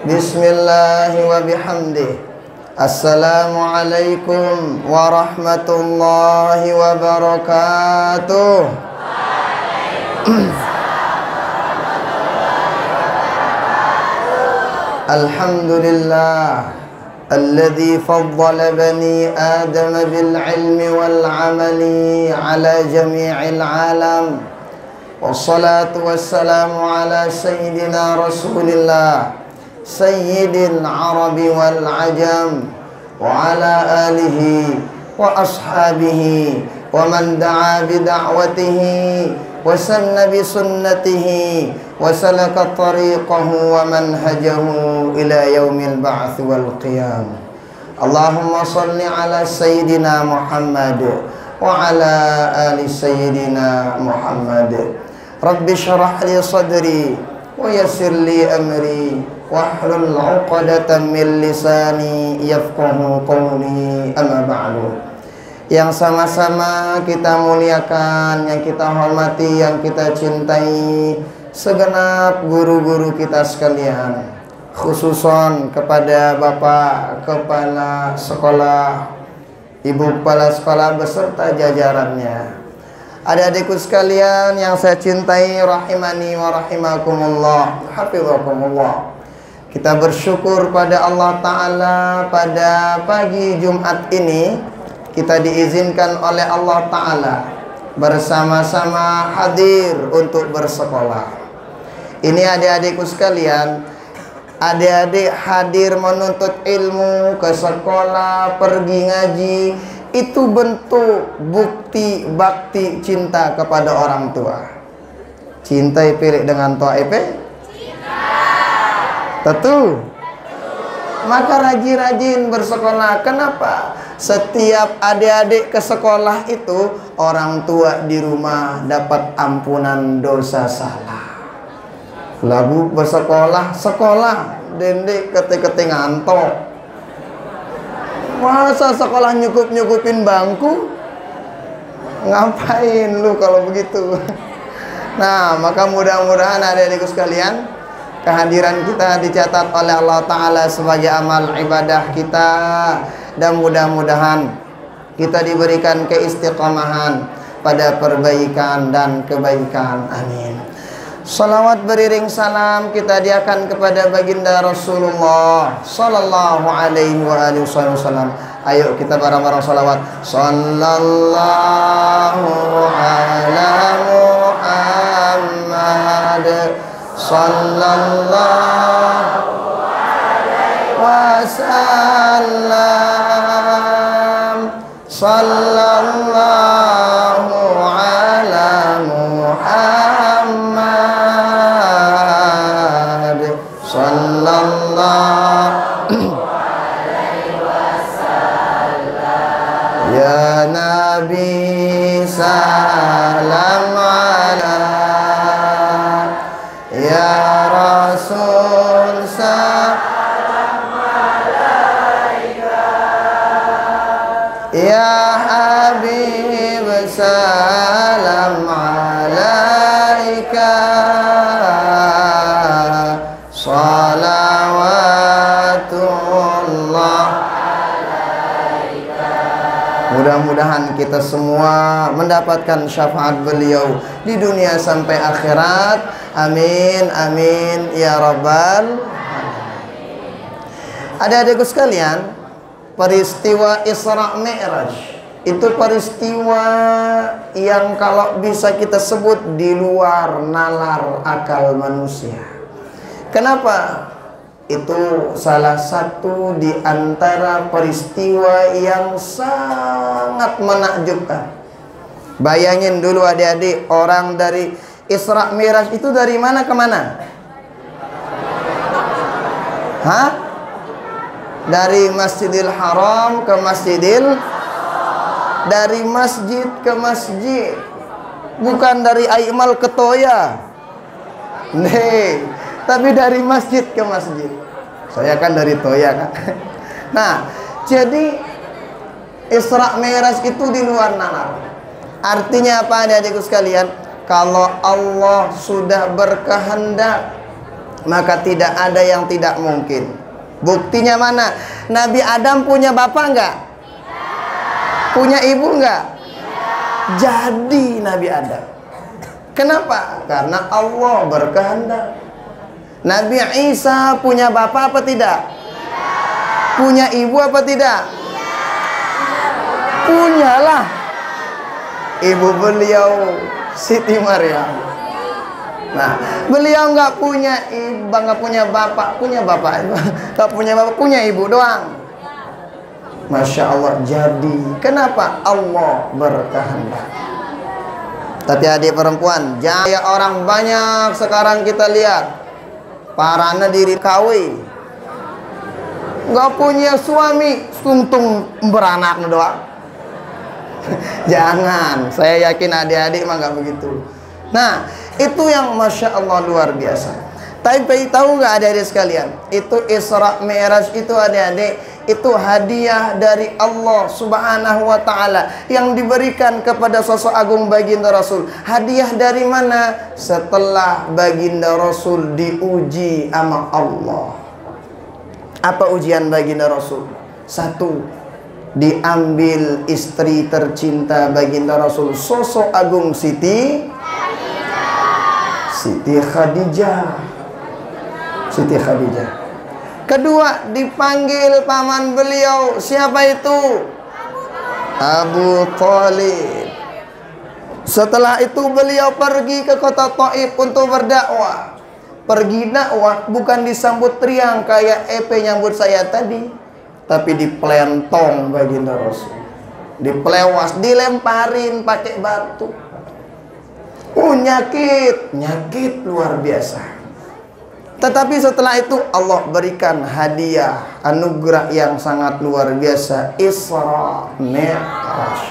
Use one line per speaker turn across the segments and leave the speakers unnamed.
Bismillahi wa bihamdih. Assalamualaikum warahmatullahi wabarakatuh. Alhamdulillah alladzi faddala bani Adam bil ilmi wal amali ala jami'il alam. Wassalatu wassalamu ala sayyidina Rasulillah sayyidil arabi wal ajam wa ala alihi wa ashabihi wa man da'a bi da'watihi wa sanna bi sunnatihi wa salaka tariqahu wa manhajahu ila yaumil ba'ts wal qiyam. Allahumma salli ala sayyidina Muhammad wa ala ali sayyidina Muhammad. Rabbi syrah li sadri wa yassir li amri wahlul 'uqdatam min lisani yafqahu qawli, amma ba'du. Yang sama-sama kita muliakan, yang kita hormati, yang kita cintai segenap guru-guru kita sekalian, khususon kepada Bapak Kepala Sekolah, Ibu Kepala Sekolah beserta jajarannya, adik-adikku sekalian yang saya cintai, rahimani wa rahimakumullah, hafizakumullah. Kita bersyukur pada Allah Ta'ala pada pagi Jumat ini kita diizinkan oleh Allah Ta'ala bersama-sama hadir untuk bersekolah. Ini adik-adikku sekalian, adik-adik hadir menuntut ilmu, ke sekolah, pergi ngaji, itu bentuk bukti bakti cinta kepada orang tua. Cinta pilih dengan tua cinta. Tentu. Maka rajin-rajin bersekolah. Kenapa? Setiap adik-adik ke sekolah itu, orang tua di rumah dapat ampunan dosa salah. Lagu bersekolah, sekolah, dendek ketik-ketik ngantok. Masa sekolah nyukup-nyukupin bangku? Ngapain lu kalau begitu? Nah, maka mudah-mudahan adik-adikku sekalian, kehadiran kita dicatat oleh Allah Ta'ala sebagai amal ibadah kita. Dan mudah-mudahan kita diberikan keistiqomahan pada perbaikan dan kebaikan. Amin. Salawat beriring salam kita hadiahkan kepada baginda Rasulullah sallallahu alaihi wa alihi wasallam. Ayo kita bareng-bareng salawat. Sallallahu ala Muhammad sallallahu alaihi wasallam. Sallallahu ala Muhammad sallallahu alaihi wasallam. Ya Nabi salam ala, ya Rasul salam alaika, ya Habib salam alaika. Salawatullah alaika. Mudah-mudahan kita semua mendapatkan syafaat beliau di dunia sampai akhirat. Amin, amin, ya rabbal alamin. Adik-adikku sekalian, peristiwa Isra Mi'raj itu peristiwa yang kalau bisa kita sebut di luar nalar akal manusia. Kenapa? Itu salah satu di antara peristiwa yang sangat menakjubkan. Bayangin dulu adik-adik, orang dari Isra Mi'raj itu dari mana ke mana? Hah? Dari Masjidil Haram ke Masjidil, dari masjid ke masjid, bukan dari Aimal ke Toya. Nih, tapi dari masjid ke masjid. Saya kan dari Toya kan. Nah, jadi Isra Mi'raj itu di luar nalar. Artinya apa adik-adikku sekalian? Kalau Allah sudah berkehendak maka tidak ada yang tidak mungkin. Buktinya mana? Nabi Adam punya bapak enggak? Punya ibu enggak? Jadi Nabi Adam. Kenapa? Karena Allah berkehendak. Nabi Isa punya bapak apa tidak? Punya ibu apa tidak? Punyalah. Ibu beliau Siti Maryam. Nah, beliau nggak punya ibu, nggak punya bapak, nggak punya bapak, punya ibu doang. Masya Allah. Jadi kenapa? Allah berkehendak. Tapi adik perempuan, jaya orang banyak sekarang kita lihat, parana diri kawi, nggak punya suami, tuntung beranak doang. Jangan, saya yakin adik-adik mah nggak begitu. Nah, itu yang Masya Allah luar biasa. Tapi tahu nggak adik-adik sekalian, itu Isra Mi'raj itu adik-adik, itu hadiah dari Allah Subhanahu wa Ta'ala yang diberikan kepada sosok agung baginda Rasul. Hadiah dari mana? Setelah baginda Rasul diuji sama Allah. Apa ujian baginda Rasul? Satu, diambil istri tercinta baginda Rasul, sosok agung Siti Khadijah. Kedua, dipanggil paman beliau. Siapa itu? Abu Thalib. Setelah itu beliau pergi ke kota Taif untuk berdakwah. Pergi dakwah bukan disambut riang kayak EP nyambut saya tadi, tapi diplentong baginda Rasul. Dipelewas, dilemparin pakai batu. Nyakit luar biasa. Tetapi setelah itu Allah berikan hadiah, anugerah yang sangat luar biasa, Isra Mi'raj.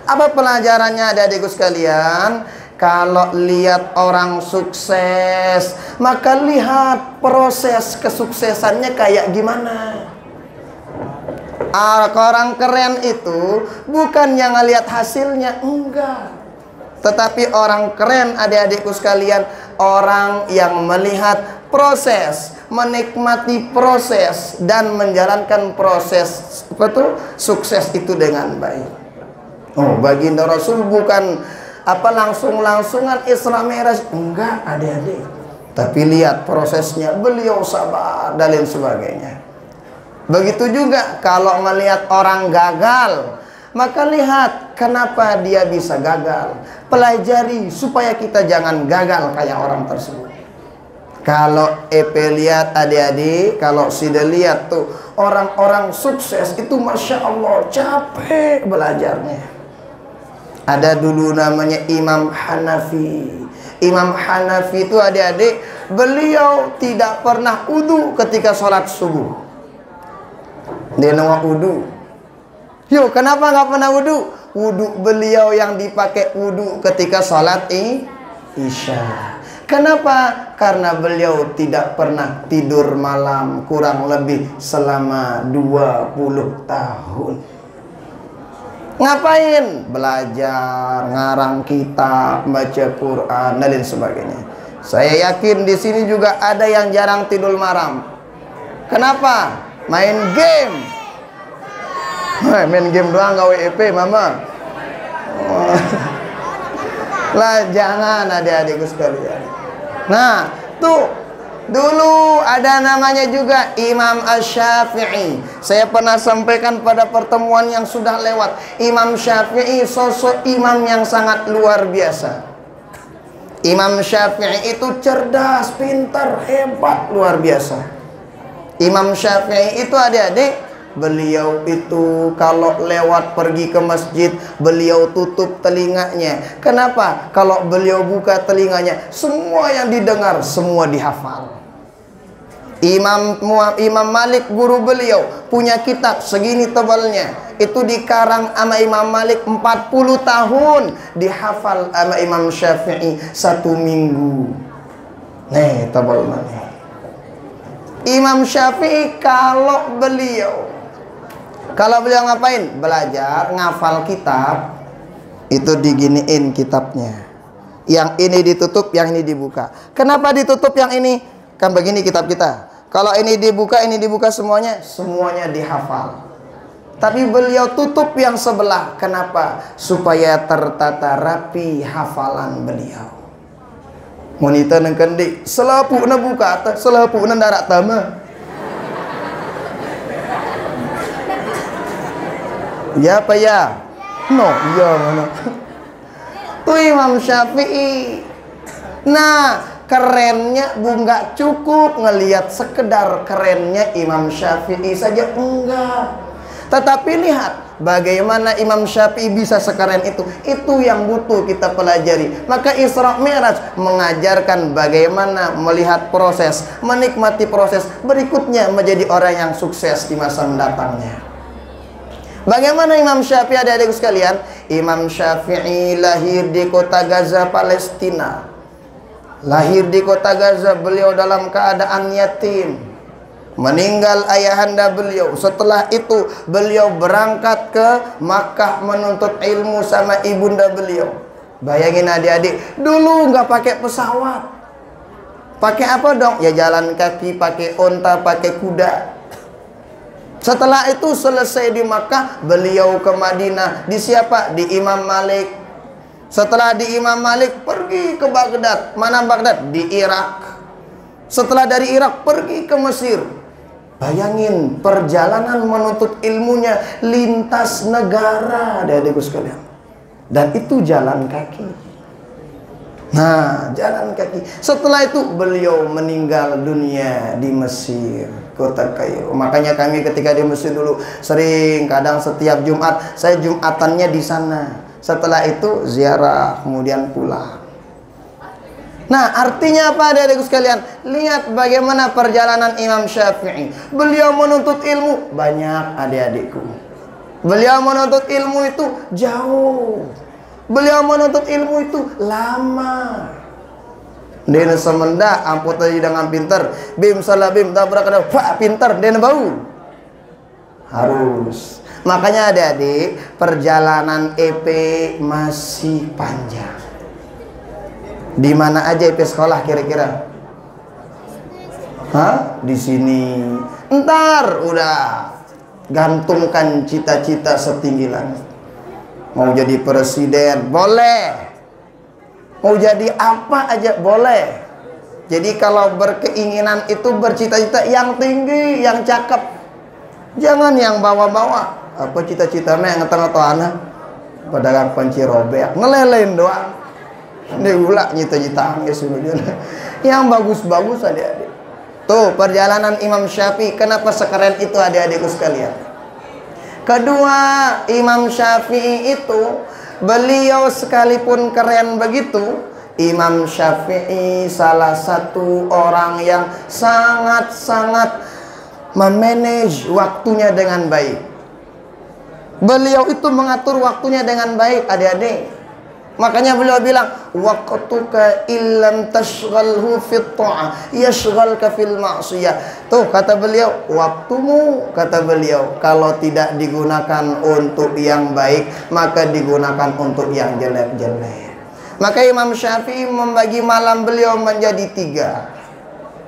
Apa pelajarannya adik-adikku sekalian? Kalau lihat orang sukses, maka lihat proses kesuksesannya kayak gimana. Orang keren itu bukan yang ngelihat hasilnya, enggak. Tetapi orang keren adik-adikku sekalian, orang yang melihat proses, menikmati proses dan menjalankan proses sukses itu dengan baik. Oh, baginda Rasul bukan langsung-langsungan Isra Mi'raj, enggak adik-adik. Tapi lihat prosesnya, beliau sabar dan lain sebagainya. Begitu juga kalau melihat orang gagal, maka lihat kenapa dia bisa gagal. Pelajari supaya kita jangan gagal kayak orang tersebut. Kalau lihat adik-adik, kalau sudah lihat tuh orang-orang sukses itu Masya Allah capek belajarnya. Ada dulu namanya Imam Hanafi. Imam Hanafi itu adik-adik, beliau tidak pernah wudu ketika sholat subuh. Dia nongak wudu. Yuk, kenapa nggak pernah wudu? Wudu beliau yang dipakai wudu ketika sholat Isya. Kenapa? Karena beliau tidak pernah tidur malam kurang lebih selama 20 tahun. Ngapain? Belajar, ngarang kitab, baca Quran, dan lain sebagainya. Saya yakin di sini juga ada yang jarang tidur malam. Kenapa? Main game. Main game doang gak WEP mama. Lah jangan adik-adikku sekalian. Nah tuh dulu ada namanya juga Imam Asy-Syafi'i. Saya pernah sampaikan pada pertemuan yang sudah lewat. Imam Syafi'i sosok imam yang sangat luar biasa. Imam Syafi'i itu cerdas, pintar, hebat, luar biasa. Imam Syafi'i itu adik-adik, beliau itu kalau lewat pergi ke masjid, beliau tutup telinganya. Kenapa? Kalau beliau buka telinganya, semua yang didengar, semua dihafal. Imam Malik guru beliau punya kitab segini tebalnya, itu dikarang sama Imam Malik 40 tahun, dihafal sama Imam Syafi'i 1 minggu. Nih tebalnya. Imam Syafi'i kalau beliau ngapain? Belajar, ngafal kitab, itu diginiin kitabnya. Yang ini ditutup, yang ini dibuka. Kenapa ditutup yang ini? Kan begini kitab kita. Kalau ini dibuka semuanya dihafal. Tapi beliau tutup yang sebelah. Kenapa? Supaya tertata rapi hafalan beliau. Monita nang kendi, selapukna buka, selapukna darat tama. Ya apa ya? No, iya mana? Tuh Imam Syafi'i. Nah, kerennya nggak cukup ngelihat sekedar kerennya Imam Syafi'i saja, enggak. Tetapi lihat bagaimana Imam Syafi'i bisa sekeren itu. Itu yang butuh kita pelajari. Maka Isra Mi'raj mengajarkan bagaimana melihat proses, menikmati proses, berikutnya menjadi orang yang sukses di masa mendatangnya. Bagaimana Imam Syafi'i, adik-adikku sekalian? Imam Syafi'i lahir di kota Gaza, Palestina. Lahir di kota Gaza, beliau dalam keadaan yatim. Meninggal ayahanda beliau. Setelah itu beliau berangkat ke Makkah menuntut ilmu sama ibunda beliau. Bayangin adik-adik, dulu nggak pakai pesawat. Pakai apa dong? Ya jalan kaki, pakai onta, pakai kuda. Setelah itu selesai di Makkah, beliau ke Madinah. Di siapa? Di Imam Malik. Setelah di Imam Malik, pergi ke Baghdad. Mana Baghdad? Di Irak. Setelah dari Irak, pergi ke Mesir. Bayangin perjalanan menuntut ilmunya lintas negara, adik-adikku sekalian. Dan itu jalan kaki. Nah, jalan kaki. Setelah itu beliau meninggal dunia di Mesir, kota Kairo. Makanya kami ketika di Mesir dulu sering, kadang setiap Jumat saya Jumatannya di sana. Setelah itu ziarah, kemudian pulang. Nah, artinya apa adik-adikku sekalian? Lihat bagaimana perjalanan Imam Syafi'i. Beliau menuntut ilmu banyak, adik-adikku. Beliau menuntut ilmu itu jauh. Beliau menuntut ilmu itu lama. Dena semenda ampun tadi dengan pinter. Bim salah bim tabrak ada pak pinter dena bau. Harus. Makanya adik-adik, perjalanan EP masih panjang. Di mana aja IP sekolah kira-kira? Hah? Di sini. Entar udah gantungkan cita-cita setinggi langit. Mau jadi presiden boleh. Mau jadi apa aja boleh. Jadi kalau berkeinginan itu bercita-cita yang tinggi, yang cakep. Jangan yang bawa-bawa. Apa cita-citanya yang ngeteng-ngeteng anak? Pedagang panci robek, ngelelein doang. Dia ulah nyita-nyita yang bagus-bagus adik-adik. Tuh perjalanan Imam Syafi'i. Kenapa sekeren itu adik-adikku sekalian? Kedua, Imam Syafi'i itu beliau sekalipun keren begitu, Imam Syafi'i salah satu orang yang sangat-sangat memanage waktunya dengan baik. Beliau itu mengatur waktunya dengan baik, adik-adik. Makanya beliau bilang, waqtuka illam tashghalhu fit ta'ah yashghalka fil ma'siyah. Tuh kata beliau, waktumu, kata beliau, kalau tidak digunakan untuk yang baik, maka digunakan untuk yang jelek-jelek. Maka Imam Syafi'i membagi malam beliau menjadi tiga.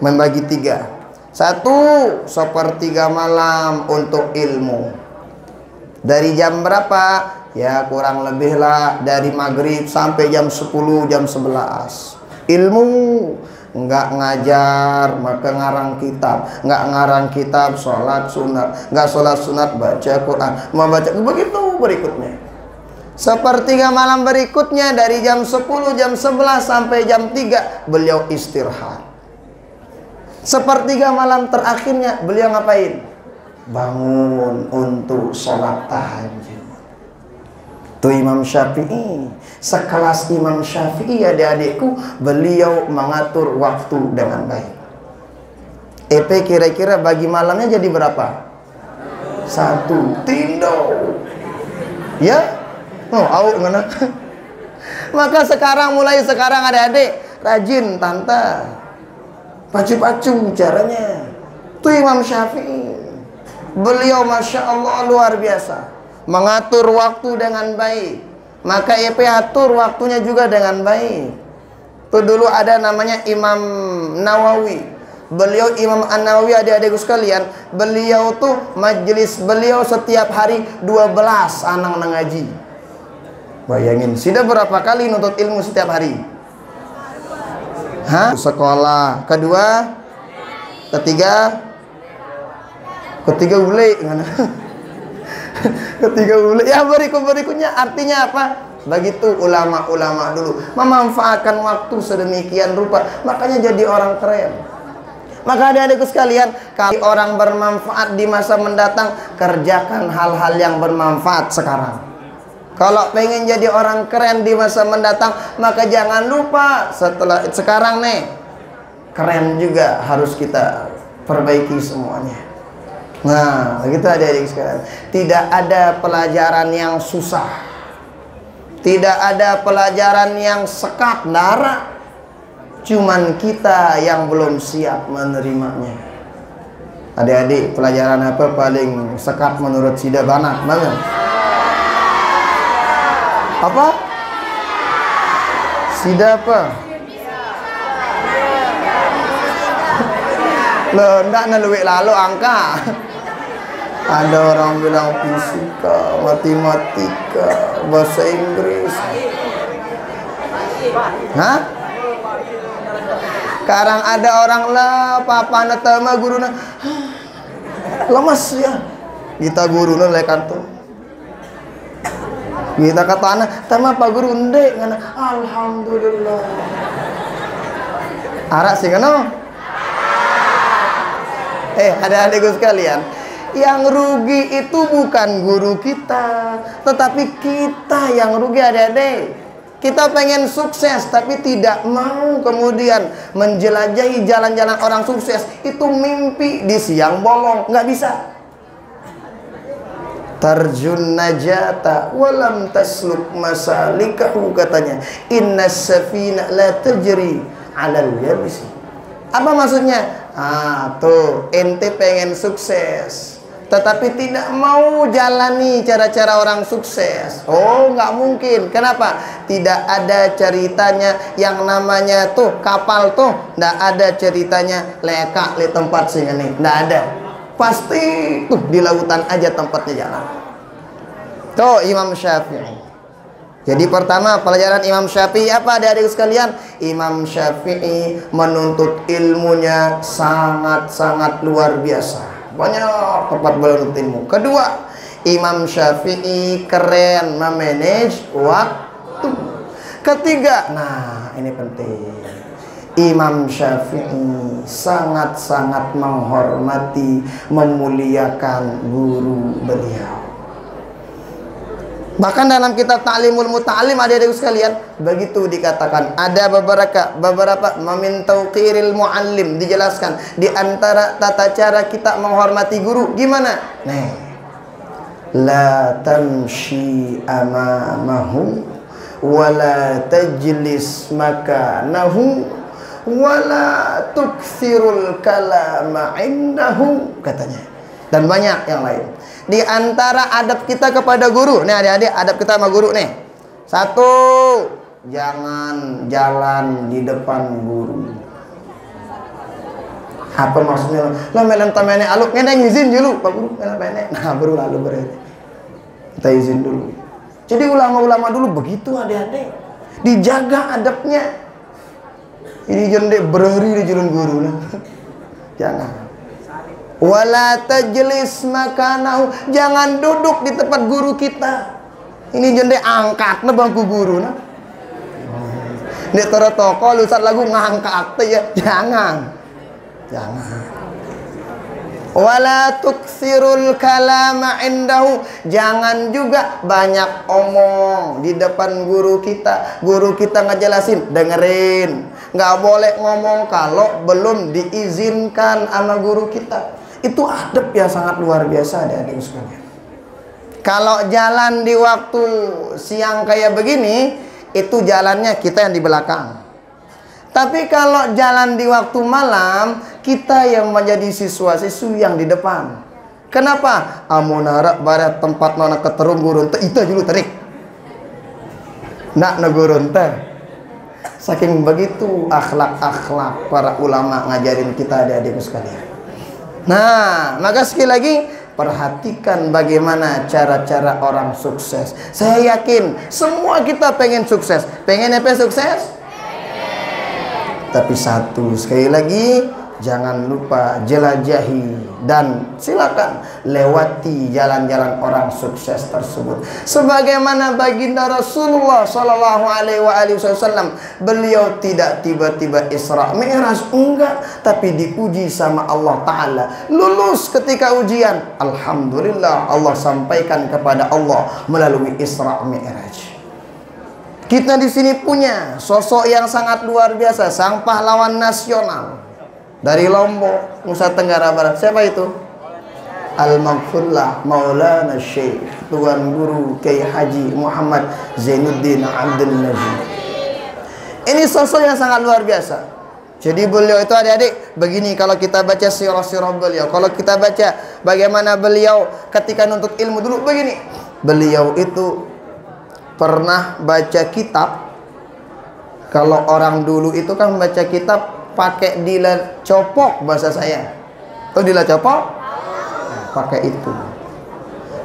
Membagi tiga. Satu, sepertiga malam untuk ilmu. Dari jam berapa? Ya kurang lebih lah dari maghrib sampai jam 10, jam 11. Ilmu. Enggak ngajar, maka ngarang kitab. Enggak ngarang kitab, sholat sunat. Enggak sholat sunat, baca Quran. Membaca, begitu berikutnya. Sepertiga malam berikutnya dari jam 10, jam 11 sampai jam 3 beliau istirahat. Sepertiga malam terakhirnya beliau ngapain? Bangun untuk sholat tahajud. Itu Imam Syafi'i. Sekelas Imam Syafi'i adik-adikku, beliau mengatur waktu dengan baik. EP kira-kira bagi malamnya jadi berapa? Satu. Tindo. Ya? Oh, au ngena. Maka sekarang, mulai sekarang adik-adik rajin tante. Pacu-pacu caranya. Itu Imam Syafi'i. Beliau Masya Allah luar biasa. Mengatur waktu dengan baik. Maka EP atur waktunya juga dengan baik. Itu dulu ada namanya Imam Nawawi. Beliau Imam An-Nawawi, adik-adikku sekalian, beliau tuh majelis beliau setiap hari 12 anang ngaji. Bayangin, sudah berapa kali nuntut ilmu setiap hari? Hah? Sekolah. Kedua, ketiga ule. Ketiga ule. Ya berikutnya artinya apa? Begitu ulama-ulama dulu memanfaatkan waktu sedemikian rupa, makanya jadi orang keren. Maka adik-adikku sekalian, kalau orang bermanfaat di masa mendatang, kerjakan hal-hal yang bermanfaat sekarang. Kalau pengen jadi orang keren di masa mendatang, maka jangan lupa setelah sekarang nih, keren juga harus kita perbaiki semuanya. Nah, begitu adik-adik sekalian. Tidak ada pelajaran yang susah, tidak ada pelajaran yang sekat darah. Cuman kita yang belum siap menerimanya. Adik-adik, pelajaran apa paling sekat menurut Sida Bana? Mana? Apa? Sida apa? Loh, enggak naluik lalu angka. Ada orang bilang fisika, matematika, bahasa Inggris. Hah? Sekarang ada orang lah papa natama guru na lemas ya. Kita guru na lekan tuh. Kita kata anak, tama pak guru ndek ngana. Alhamdulillah. Arak sih kano. Adik-adikku sekalian, yang rugi itu bukan guru kita, tetapi kita yang rugi adik-adik. Kita pengen sukses tapi tidak mau kemudian menjelajahi jalan-jalan orang sukses. Itu mimpi di siang bolong, nggak bisa. Tarjun najata walam tasluk masalikahu, katanya. Innas safina la tajri 'alal yabisi. Apa maksudnya? Tuh ente pengen sukses tetapi tidak mau jalani cara-cara orang sukses. Oh, nggak mungkin. Kenapa? Tidak ada ceritanya yang namanya tuh kapal tuh. Nggak ada ceritanya lekak di tempat sini nih. Nggak ada. Pasti tuh di lautan aja tempatnya jalan. Tuh Imam Syafi'i. Jadi pertama pelajaran Imam Syafi'i apa adik-adik sekalian? Imam Syafi'i menuntut ilmunya sangat-sangat luar biasa. Banyak tempat menuntut ilmu. Kedua, Imam Syafi'i keren memanage waktu. Ketiga, nah ini penting, Imam Syafi'i sangat-sangat menghormati, memuliakan guru beliau. Bahkan dalam kitab Ta'limul Muta'allim adik-adik sekalian, begitu dikatakan ada beberapa min tauqiril muallim, dijelaskan di antara tata cara kita menghormati guru gimana? Nih. La tamshi amamahu wa la tajlis makanahu wa la tukthirul kalama indahu, katanya. Dan banyak yang lain. Di antara adab kita kepada guru, nih adik-adik, adab kita sama guru nih. Satu, jangan jalan di depan guru. Apa maksudnya? Lah melen tamene aluk ngene izin dulu, Pak Guru, melen pene. Nah, baru lalu berarti. Kita izin dulu. Jadi ulama-ulama dulu begitu adik-adik. Dijaga adabnya. Ini jende berhari di jalan guru nah. Jangan. Wala tajlis makanahu, jangan duduk di tempat guru kita. Ini jende angkat na bangku guru na. Ini toko lusat lagu ngangkat ya, jangan. Wala tuksirul kalama indahu, jangan juga banyak omong di depan guru kita. Guru kita ngejelasin, dengerin. Nggak boleh ngomong kalau belum diizinkan sama guru kita. Itu adab yang sangat luar biasa adik-adik sekalian. Kalau jalan di waktu siang kayak begini, itu jalannya kita yang di belakang. Tapi kalau jalan di waktu malam, kita yang menjadi siswa-siswi yang di depan. Kenapa? Amunara barat tempat nona keterung gurun teh itu dulu terik. Nak negurun teh. Saking begitu akhlak-akhlak para ulama ngajarin kita adik-adikku sekalian. Nah, maka sekali lagi perhatikan bagaimana cara-cara orang sukses. Saya yakin semua kita pengen sukses. Pengen apa sukses? Tapi satu, sekali lagi, jangan lupa jelajahi dan silakan lewati jalan-jalan orang sukses tersebut. Sebagaimana baginda Rasulullah Sallallahu Alaihi Wasallam, beliau tidak tiba-tiba Isra Mi'raj, enggak, tapi diuji sama Allah Taala. Lulus ketika ujian, alhamdulillah, Allah sampaikan kepada Allah melalui Isra Mi'raj. Kita di sini punya sosok yang sangat luar biasa, sang pahlawan nasional dari Lombok, Nusa Tenggara Barat. Siapa itu? Al-Maghfurlah Maulana Syekh Tuan Guru Kiai Haji Muhammad Zainuddin Abdul Najib. Ini sosok yang sangat luar biasa. Jadi beliau itu adik-adik begini, kalau kita baca sirah-sirah beliau, kalau kita baca bagaimana beliau ketika nuntut ilmu dulu begini. Beliau itu pernah baca kitab. Kalau orang dulu itu kan baca kitab pakai dila copok, bahasa saya. Tahu dila copok? Pakai itu.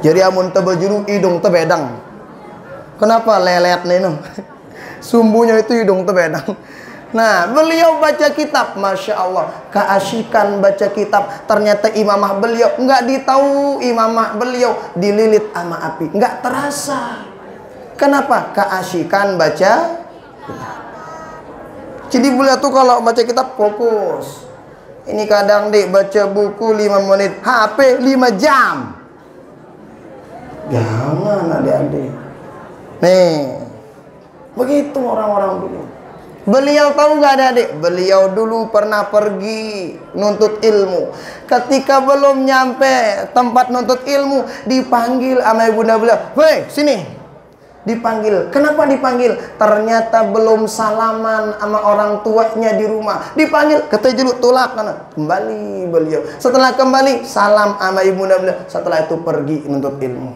Jadi amun tebel juru hidung tebedang. Kenapa lelet nih no? Sumbunya itu hidung tebedang. Nah, beliau baca kitab, masya Allah, keasikan baca kitab. Ternyata imamah beliau nggak ditahu, imamah beliau dililit sama api, nggak terasa. Kenapa? Keasikan baca kitab. Jadi beliau tuh kalau baca kitab fokus. Ini kadang dek baca buku 5 menit, HP 5 jam. Jangan adik-adik. Nih, begitu orang-orang dulu. Beliau tahu gak adik-adik? Beliau dulu pernah pergi nuntut ilmu. Ketika belum nyampe tempat nuntut ilmu, dipanggil sama ibunda beliau. Woi, sini. Dipanggil. Kenapa dipanggil? Ternyata belum salaman sama orang tuanya di rumah. Dipanggil, kata jeluk tolak. Kembali beliau. Setelah kembali, salam sama ibunda beliau. Setelah itu pergi nuntut ilmu.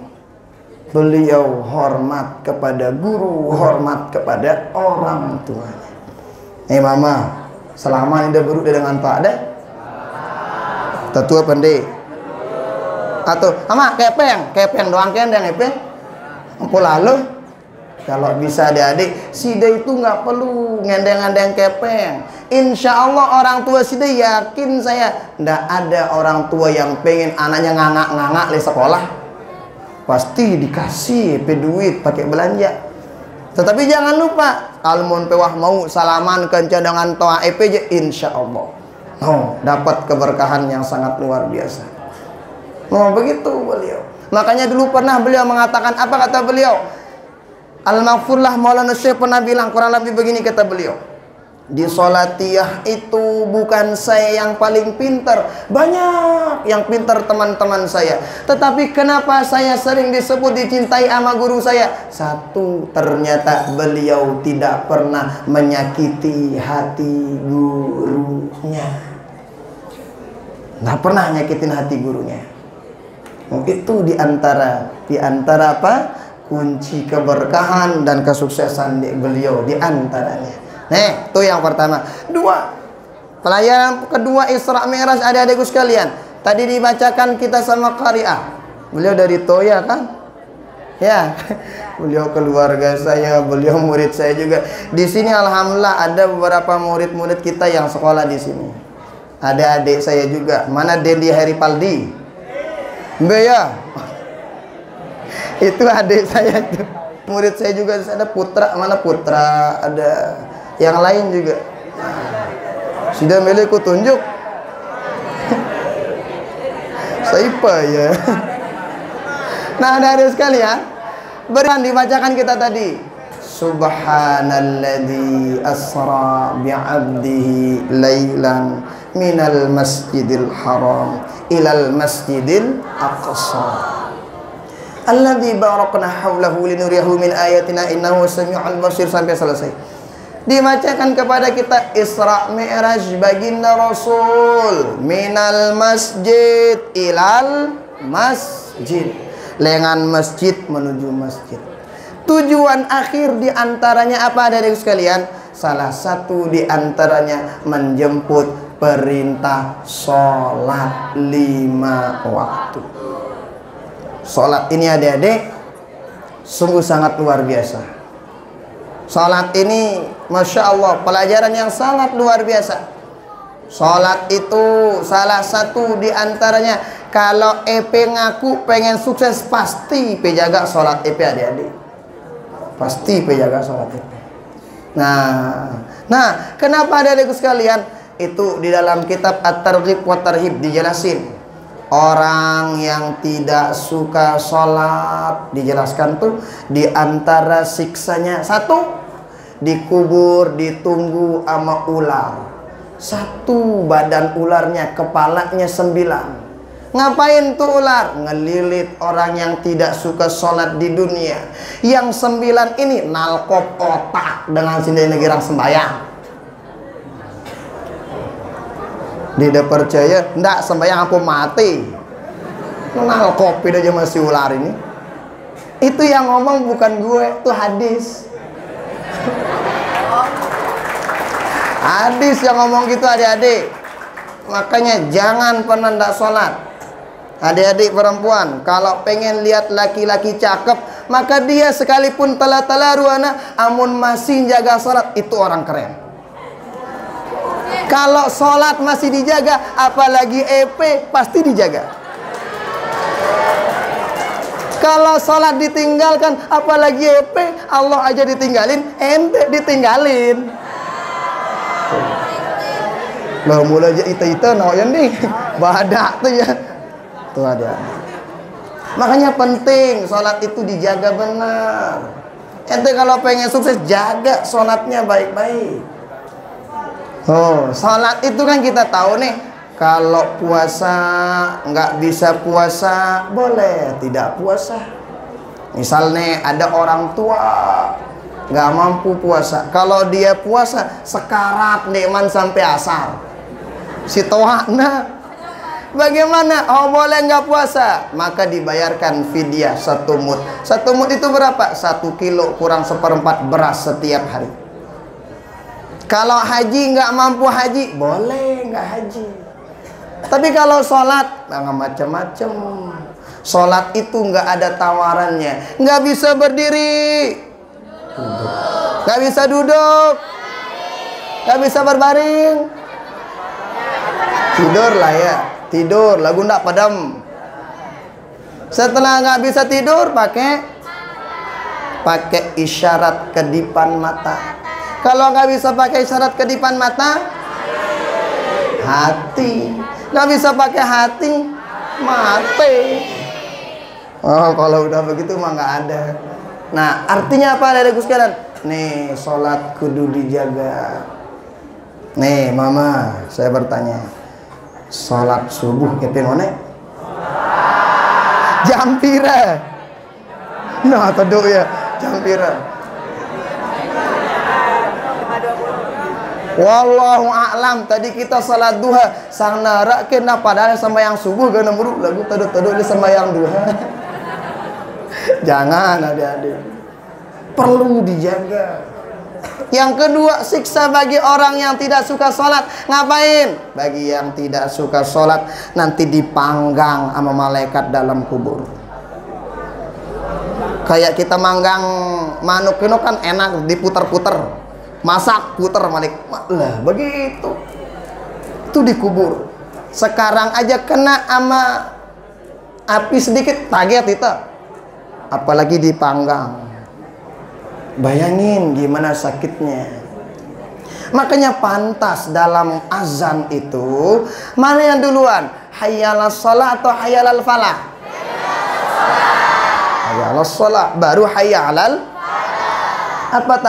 Beliau hormat kepada guru, hormat kepada orang tuanya. Mama, selama ini dah beruk dengan Pak dah? Tetua pendek. Atau, Mama, kepeng doang kan yang kepeng. Apa lalu? Kalau bisa adik-adik, Sida itu nggak perlu ngendeng-ngendeng kepeng. Insya Allah orang tua Sida yakin saya, nggak ada orang tua yang pengen anaknya ngangak-ngangak di sekolah. Pasti dikasih duit pakai belanja. Tetapi jangan lupa, kalau mau pewah mau salaman kencan dengan toa EPJ, insya Allah, dapat keberkahan yang sangat luar biasa. Begitu beliau. Makanya dulu pernah beliau mengatakan, apa kata beliau? Al-Maghfurlah Maulana Syekh pernah bilang kurang lebih begini, kata beliau. Di sholatiyah itu bukan saya yang paling pintar, banyak yang pintar teman-teman saya. Tetapi kenapa saya sering disebut dicintai sama guru saya? Satu, ternyata beliau tidak pernah menyakiti hati gurunya. Nggak pernah nyakitin hati gurunya. Itu diantara apa? Kunci keberkahan dan kesuksesan beliau diantaranya. Nih, itu yang pertama. Dua, pelajaran kedua Isra Mi'raj adik-adikku sekalian. Tadi dibacakan kita sama qari'ah. Beliau dari Toya kan? Ya, beliau keluarga saya, beliau murid saya juga. Di sini alhamdulillah ada beberapa murid-murid kita yang sekolah di sini. Ada adik saya juga. Mana Dendi Heripaldi? Mbak ya. Itu adik saya itu. Murid saya juga ada Putra, mana Putra, ada yang lain juga. Sudah milikku tunjuk. Saipa ya. Nah, adik-adik sekalian, berikan dibacakan kita tadi. Subhanalladzi asra bi'abdihi lailan minal masjidil haram ilal masjidil aqsa alladzi barakna haulahu linuriyahu min ayatina innahu samiu'al basir, sampai selesai. Dibacakan kepada kita Isra Mi'raj baginda Rasul minal masjid ilal masjid, lengan masjid menuju masjid. Tujuan akhir diantaranya apa adik-adik sekalian? salah satu di antaranya menjemput perintah sholat 5 waktu. Sholat ini adik-adik sungguh sangat luar biasa. Sholat ini Masya Allah pelajaran yang sangat luar biasa. Sholat itu salah satu di antaranya. Kalau EP ngaku pengen sukses, pasti EP jaga sholat EP adik-adik. Pasti EP jaga sholat EP. Nah, kenapa adik-adikku sekalian? Itu di dalam kitab At-Targhib wa Tarhib dijelasin. Orang yang tidak suka sholat, dijelaskan tuh di antara siksanya, satu, dikubur ditunggu sama ular. Satu badan ularnya, kepalanya 9. Ngapain tuh ular? Ngelilit orang yang tidak suka sholat di dunia. Yang 9 ini nalkop otak dengan sindai negirang sembahyang. Tidak percaya? Nggak, sembahyang aku mati. Nalkop aja masih ular ini. Itu yang ngomong bukan gue, itu hadis. Hadis yang ngomong gitu adik-adik. Makanya jangan pernah ndak sholat. Adik-adik perempuan, kalau pengen lihat laki-laki cakep, maka dia sekalipun telah ruana, amun masih jaga sholat, itu orang keren. Kalau sholat masih dijaga, apalagi EP pasti dijaga. Kalau sholat ditinggalkan, apalagi EP, Allah aja ditinggalin, ente ditinggalin. Lah mulai aja itu noyan nih, badak tuh ya. Tuh ada. Makanya penting sholat itu dijaga benar. Ente kalau pengen sukses, jaga sholatnya baik-baik. Oh, sholat itu kan kita tahu nih, kalau puasa nggak bisa puasa, boleh tidak puasa. Misalnya ada orang tua nggak mampu puasa, kalau dia puasa sekarat nikman sampai asar, si tohana bagaimana? Oh boleh nggak puasa, maka dibayarkan fidyah 1 mud. 1 mud itu berapa? 1 kilo kurang 1/4 beras setiap hari. Kalau haji nggak mampu haji, boleh nggak haji. Tapi kalau sholat, nggak macam-macam. Sholat itu nggak ada tawarannya. Nggak bisa berdiri, nggak bisa duduk, nggak bisa berbaring. Tidur lah ya, tidur. Lagu ndak padam. Setelah nggak bisa tidur, pakai isyarat kedipan mata. Kalau nggak bisa pakai isyarat kedipan mata, hati. Nggak bisa pakai hati, mati. Oh, kalau udah begitu mah nggak ada. Nah, artinya apa dari Gus sekalian? Nih, sholat kudu dijaga. Nih, mama, saya bertanya, sholat subuh keping one? Jam pira? Nah, taduk ya, jam pira? Wallahu a'lam. Tadi kita salat duha sang narak kena padahal sembahyang subuh gana muru lagu taduk-taduk di sembahyang duha. Jangan adik-adik, perlu dijaga. Yang kedua, siksa bagi orang yang tidak suka sholat. Ngapain? Bagi yang tidak suka sholat, nanti dipanggang sama malaikat dalam kubur. Kayak kita manggang manuk itu kan enak, diputar-putar, masak putar balik lah begitu. Itu dikubur. Sekarang aja kena sama api sedikit kaget itu, apalagi dipanggang. Bayangin gimana sakitnya. Makanya pantas dalam azan itu mana yang duluan, hayyalas shalah atau hayyalal falah? Hayyalas shalah baru hayyalal. Apa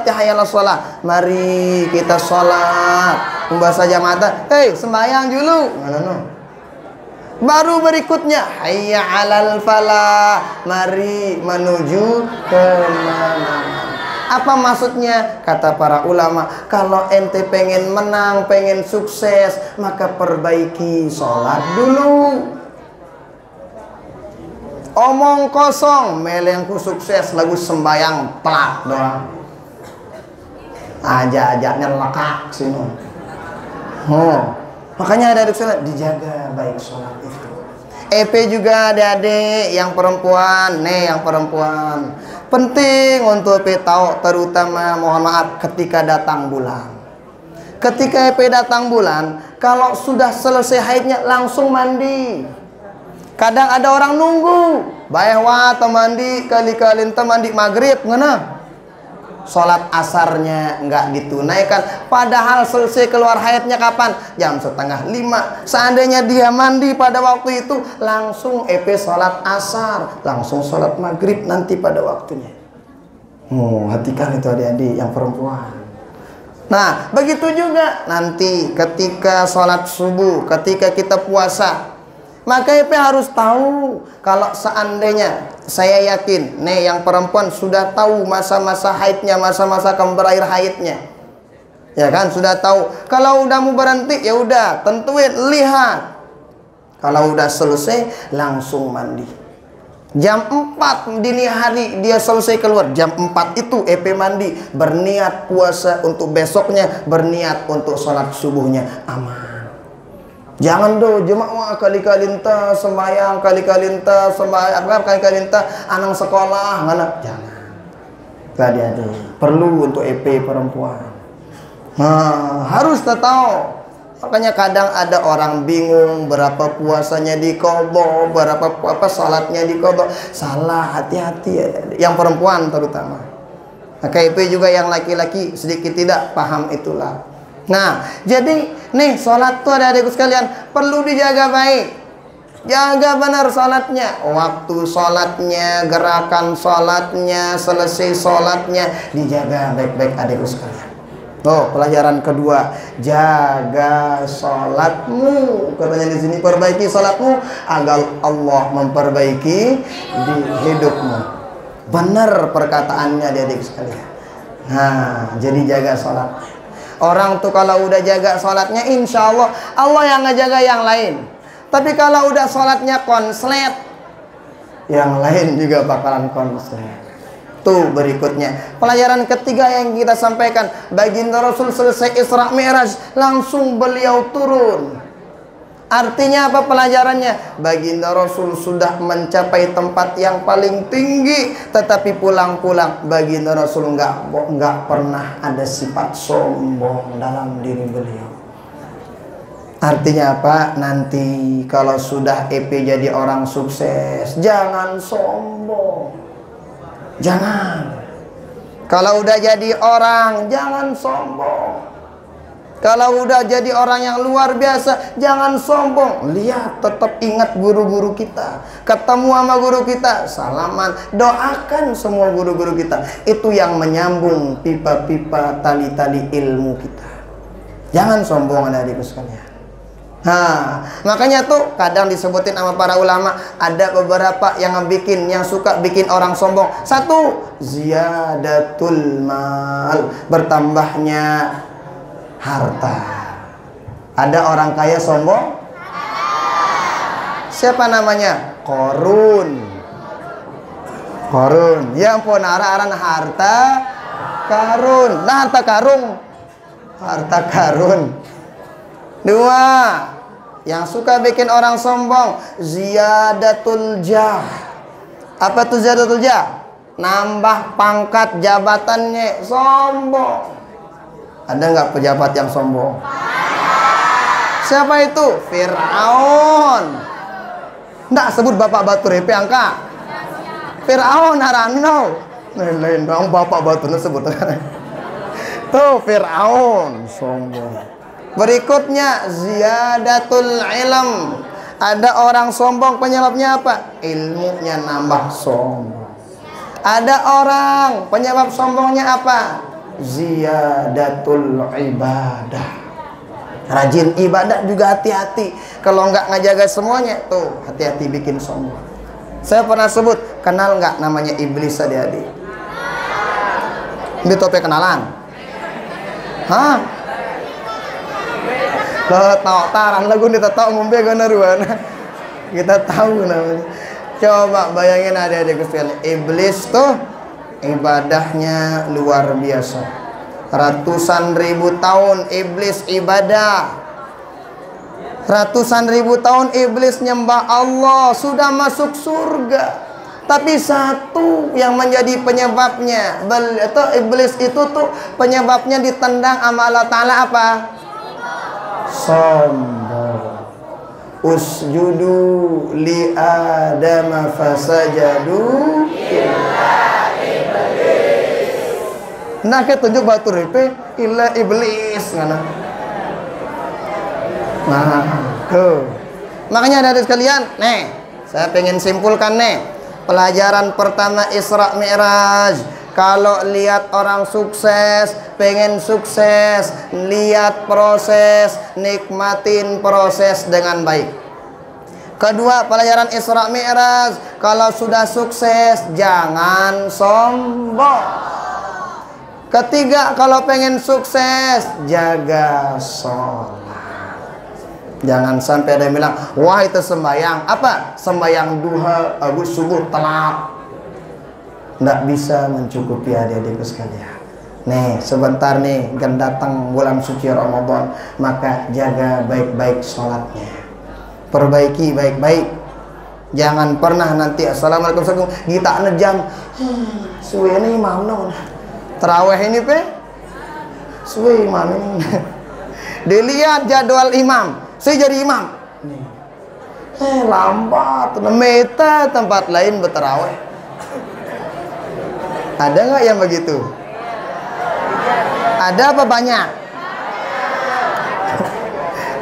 hayyalas shalah? Mari kita sholat. Membaca jamaah. Hei, sembahyang dulu. No. Baru berikutnya hayya 'alal falah, mari menuju ke mana. Apa maksudnya? Kata para ulama, kalau ente pengen menang, pengen sukses, maka perbaiki sholat dulu. Omong kosong, melengku sukses lagu sembayang telat doang. aja-ajanya lekak sini. Makanya ada sholat, dijaga baik sholat itu. EP juga adik-adik yang perempuan, yang perempuan penting untuk EP tahu, terutama mohon maaf ketika datang bulan. Ketika EP datang bulan, kalau sudah selesai haidnya langsung mandi. Kadang ada orang nunggu, bayar mandi kali-kali mandi maghrib, ngena. Sholat asarnya nggak ditunaikan, padahal selesai keluar haidnya kapan? Jam 4:30. Seandainya dia mandi pada waktu itu, langsung EP sholat asar, langsung sholat maghrib nanti pada waktunya. Hatikan itu adik-adik yang perempuan. Nah, begitu juga nanti ketika sholat subuh, ketika kita puasa, maka EP harus tahu kalau seandainya, saya yakin yang perempuan sudah tahu masa-masa haidnya, masa-masa berakhir haidnya, ya kan, sudah tahu. Kalau udah mau berhenti ya udah tentuin, lihat. Kalau udah selesai langsung mandi. Jam 4 dini hari dia selesai keluar, jam 4 itu EP mandi, berniat puasa untuk besoknya, berniat untuk sholat subuhnya, aman. Jangan jemaah kali-kali entah sembahyang, kali-kali entah sembahyang, kali-kali entah anak sekolah, mana? Jangan. Tadi ada perlu untuk EP perempuan. Harus tahu. Makanya kadang ada orang bingung berapa puasanya dikobo, berapa salatnya dikobo. Salah, hati-hati yang perempuan terutama. Maka EP juga yang laki-laki sedikit tidak paham itulah. Nah, jadi sholat tuh ada adikku sekalian perlu dijaga baik. Jaga benar sholatnya, waktu sholatnya, gerakan sholatnya, selesai sholatnya, dijaga baik-baik adikku sekalian. Pelajaran kedua, jaga sholatmu. Katanya di sini, perbaiki sholatmu agar Allah memperbaiki di hidupmu. Benar perkataannya adik-adik sekalian. Nah, jadi jaga sholat. Orang tuh kalau udah jaga sholatnya, insya Allah Allah yang ngejaga yang lain. Tapi kalau udah sholatnya konslet, yang lain juga bakalan konslet. Tuh berikutnya, pelajaran ketiga yang kita sampaikan, baginda Rasul selesai Isra Mi'raj, langsung beliau turun. Artinya apa pelajarannya? Baginda Rasul sudah mencapai tempat yang paling tinggi, tetapi pulang-pulang baginda Rasul nggak pernah ada sifat sombong dalam diri beliau. Artinya apa? Nanti kalau sudah EP jadi orang sukses, jangan sombong. Jangan. Kalau udah jadi orang, jangan sombong. Kalau udah jadi orang yang luar biasa, jangan sombong. Lihat, tetap ingat guru-guru kita. Ketemu sama guru kita, salaman, doakan semua guru-guru kita. Itu yang menyambung pipa-pipa tali-tali ilmu kita. Jangan sombong adik-adikku sekalian. Makanya tuh kadang disebutin sama para ulama, ada beberapa yang suka bikin orang sombong. Satu, ziyadatul mal, bertambahnya harta. Ada orang kaya sombong? Siapa namanya? Korun. Ya ampun, aran harta karun. Nah, harta karun. Dua, yang suka bikin orang sombong, ziyadatul jah. Apa tuh ziyadatul jah? Nambah pangkat jabatannya, sombong. Ada nggak pejabat yang sombong? Siapa itu? Fir'aun. Nggak sebut bapak batu repe angka. Fir'aun harano. Lain dong bapak batu sebut. Tuh Fir'aun sombong. Berikutnya ziyadatul ilm. Ada orang sombong, penyebabnya apa? Ilmunya nambah sombong. Ada orang penyebab sombongnya apa? Ziyadatul ibadah. Rajin ibadah juga hati-hati. Kalau nggak ngejaga semuanya, tuh hati-hati bikin sombong. Saya pernah sebut, kenal nggak namanya iblis adik-adik? Ini topik kenalan? Tahu taran lagu kita tahu ngombe ganaruan. Kita tahu namanya. Coba bayangin adik-adik sekalian, iblis tuh ibadahnya luar biasa. Ratusan ribu tahun iblis ibadah, ratusan ribu tahun iblis nyembah Allah, sudah masuk surga. Tapi satu yang menjadi penyebabnya, iblis itu tuh penyebabnya ditendang sama Allah Ta'ala apa? Sombong. Usjudu li Adama fasajadu illa iblis. Nah, kita tunjuk batu ripe illa iblis ngana. Nah, tuh. Makanya dari sekalian, nih, saya pengen simpulkan nih. Pelajaran pertama Isra Mi'raj. Kalau lihat orang sukses, pengen sukses, lihat proses, nikmatin proses dengan baik. Kedua, pelajaran Isra Mi'raj, kalau sudah sukses, jangan sombong. Ketiga, kalau pengen sukses, jaga sholat. Jangan sampai ada yang bilang, wah itu sembahyang. Apa? Sembahyang duha, agus subuh, telat. Nggak bisa mencukupi adik-adikku sekalian. Nih, sebentar nih, kan datang bulan suci Ramadan. Maka jaga baik-baik sholatnya. Perbaiki baik-baik. Jangan pernah nanti, assalamualaikum warahmatullahi wabarakatuh, kita nejam. Suwe ini imam no. Terawih ini pe? Suwe imam ini. Dilihat jadwal imam. Saya jadi imam. Lambat, meta tempat lain berterawih. Ada nggak yang begitu? Ada apa banyak?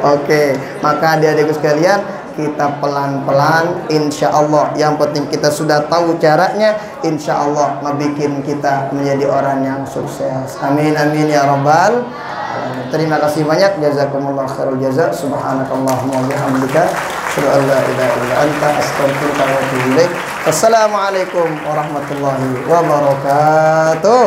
Oke, maka adik-adikku sekalian, kita pelan-pelan, insya Allah. Yang penting kita sudah tahu caranya, insya Allah ngebikin kita menjadi orang yang sukses. Amin amin ya rabbal. Terima kasih banyak, jazakumullah khairul jaza. Subhanakallahumma wa bihamdika, asyhadu an la ilaha illa anta, astaghfiruka wa atubu ilaik. Wassalamualaikum warahmatullahi wabarakatuh.